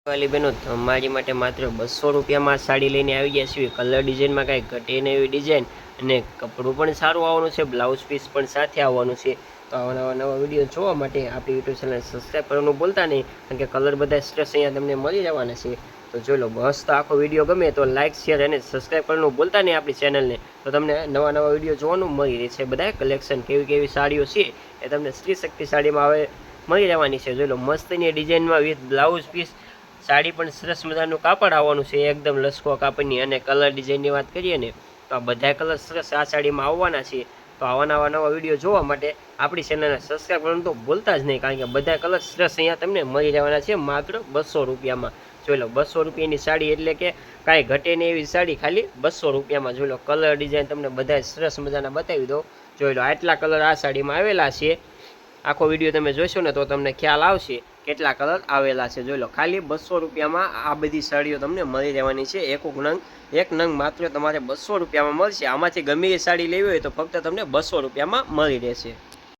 વાલી બહેનો તમારી માટે માત્ર 200 રૂપિયામાં સાડી લઈને આવી ગયા છીએ. કલર ડિઝાઇનમાં કાંઈ ઘટે નહીં એવી ડિઝાઇન અને કપડું પણ સારું આવવાનું છે, બ્લાઉઝ પીસ પણ સાથે આવવાનું છે. તો આવા નવા વિડીયો જોવા માટે આપણી યુટ્યુબ ચેનલ સબસ્ક્રાઈબ કરવાનું ભૂલતા નહીં, કારણ કે કલર બધા સ્ટ્રેસ અહીંયા તમને મળી જવાના છે. તો જોઈ લો, બસ તો આખો વિડીયો ગમે તો લાઇક શેર અને સબસ્ક્રાઈબ કરવાનું ભૂલતા નહીં આપણી ચેનલને. તો તમને નવા વિડીયો જોવાનું મળી રહેશે. બધા કલેક્શન કેવી કેવી સાડીઓ છે એ તમને સ્ત્રી શક્તિ સાડીમાં હવે મળી રહેવાની છે. જોઈ લો, મસ્તની ડિઝાઇનમાં વિથ બ્લાઉઝ પીસ, સાડી પણ સરસ મજાનું કાપડ આવવાનું છે, એકદમ લસકો કાપડની. અને કલર ડિઝાઇનની વાત કરીએ ને તો આ બધા કલર સરસ આ સાડીમાં આવવાના છે. તો આવા નવા વિડીયો જોવા માટે આપણી ચેનલને સબસ્ક્રાઈબ કરવાનું તો ભૂલતા જ નહીં, કારણ કે બધા કલર સરસ અહીંયા તમને મળી જવાના છે માત્ર 200 રૂપિયામાં. જોઈ લો, 200 રૂપિયાની સાડી એટલે કે કાંઈ ઘટે નહીં એવી સાડી ખાલી 200 રૂપિયામાં. જોઈ લો, કલર ડિઝાઇન તમને બધા સરસ મજાના બતાવી દો. જોઈ લો, આટલા કલર આ સાડીમાં આવેલા છે. આખો વિડીયો તમે જોશો ને તો તમને ખ્યાલ આવશે કેટલા કલર આવેલા છે. જોઈ લો, ખાલી 200 રૂપિયામાં આ બધી સાડીઓ તમને મળી રહેવાની છે. એક નંગ માત્ર તમારે 200 રૂપિયામાં મળશે. આમાંથી ગમે એ સાડી લેવી હોય તો ફક્ત તમને 200 રૂપિયામાં મળી રહેશે.